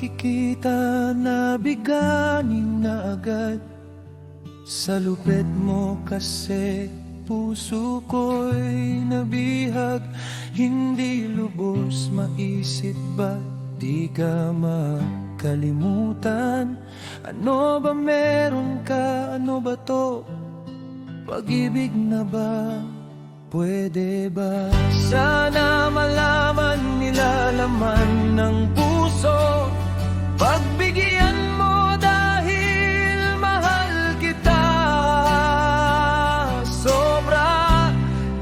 makikita na biganin na agad. Sa lupit mo kasi puso ko'y nabihag. Hindi lubos maisip ba di ka makalimutan? Ano ba meron ka? Ano ba to? Pag-ibig na ba? Pwede ba? Sana malaman nila laman ng puso. Pagbigyan mo dahil mahal kita. Sobra,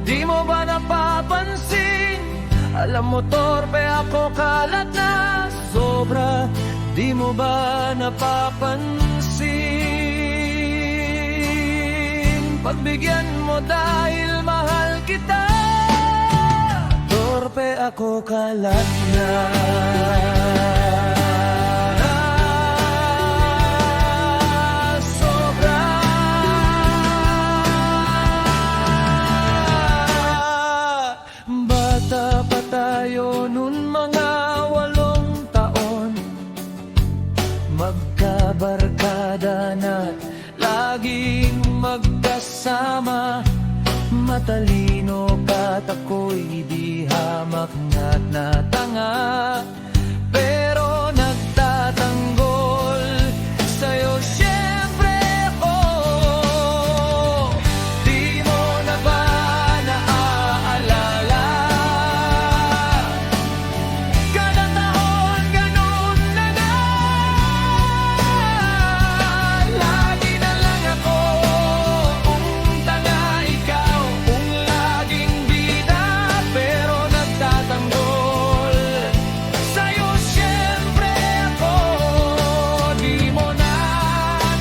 di mo ba napapansin? Alam mo torpe ako, kalat na sobra. Di mo ba napapansin? Pagbigyan mo dahil mahal kita. Torpe ako, kalat na. Sobra. Bata pa tayo nun, mga 8 taon. Magkabarkada na laging magkasama. Matalino ka't ako'y di hamak na tanga. Pero nagtatanggol sa'yo siyempre ako. Di mo na ba naaalala? Kada taon ganun na nga. Lagi na lang ako kung tanga, ikaw kung laging bida. Pero nagtatanggol sa'yo siyempre ako. Di mo na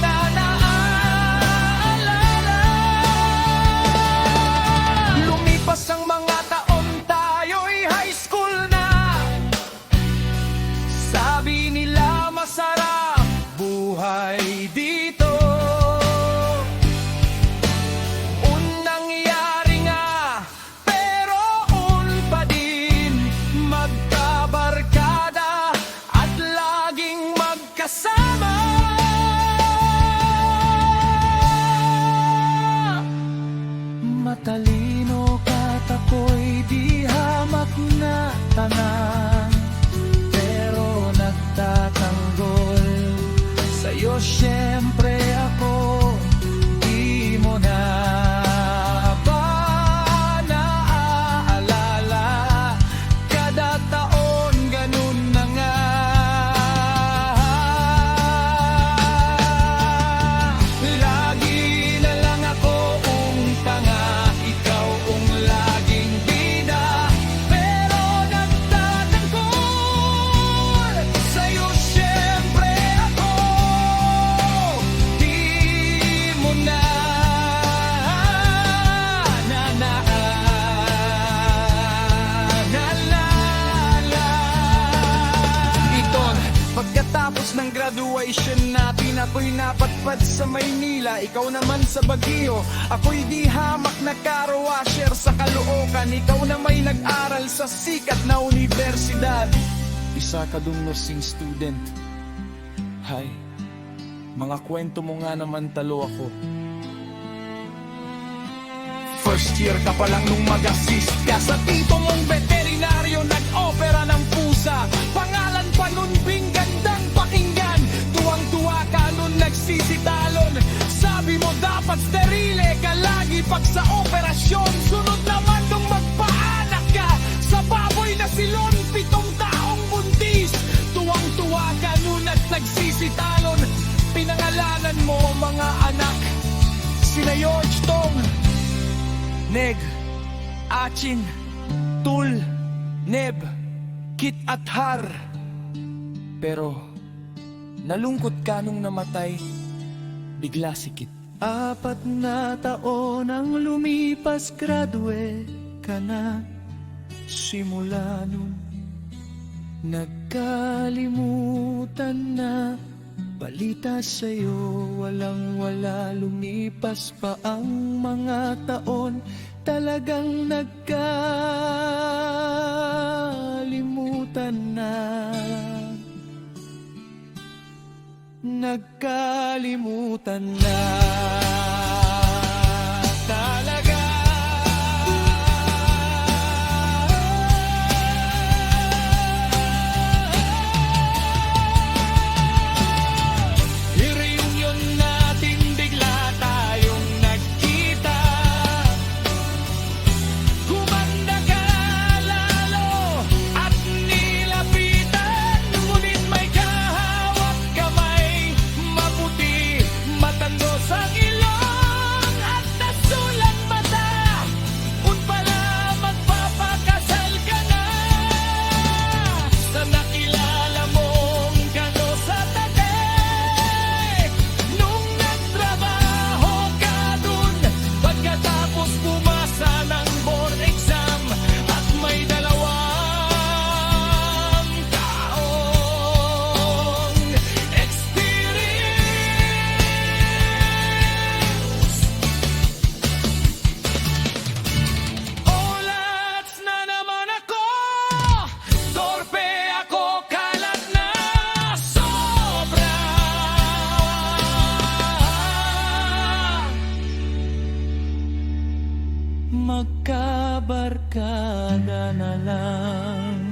naalala. Lumipas ang mga taon, tayo'y high school na. Sabi nila masarap buhay dito. Nangyari nga, pero pa din magkabarkada at laging magkasama. Matalino ka't ako'y di hamak na tanga. Pero nagtatanggol sa'yo siyempre ako. Di mo na ba naaalala? Kada taon ganun na nga. Lagi na lang ako kung tanga, ikaw kung laging bida. Pero nagtatanggol sa'yo siyempre ako. Di mo na naalala. Iton, pagkatapos ng graduation natin, ako'y napatpad sa Maynila, ikaw naman sa Baguio. Ako'y di hamak na car-washer sa Caloocan, ikaw na may nag-aral sa sikat na universidad. Isa ka dong nursing student. Hay, mga kwento mo nga naman, talo ako. First year ka pa lang nung mag-assist ka sa tito mong veterinaryo, nag-opera ng pusa. Pangalan pa nun Bing, gandang pakinggan. Tuwang-tuwa ka nun nagsisitalon. Sabi mo dapat sterile ka lagi pag sa operasyon. Sunod naman nung magpaanak ka sa baboy na silon, 7 taong buntis. Tuwang-tuwa ka nun at nagsisitalon. Pinangalanan mo mga anak, sina George, Tong, Neg, Achin, Tul, Neb, Kit at Har. Pero nalungkot ka nung namatay bigla si Kit. 4 na taon ang lumipas, graduate ka na. Simula nung nagkalimutan na. Balita sa'yo, walang-wala, lumipas pa ang mga taon. Talagang nagkalimutan na. nagkalimutan na talaga. I-reunion natin, bigla tayong nagkita. Gumanda ka lalo at nilapitan, ngunit may kahawak kamay, maputi, matandos ang ilong at nasulang mata. Un pala magpapakasal ka na sa nakilala mong gano sa tabi. Nung nagtrabaho ka dun, pagkatapos bumasa ng board exam at may 2 taong experience. Olats na naman ako, torpe ako, kalat na sobra. Magkabarkada na lang.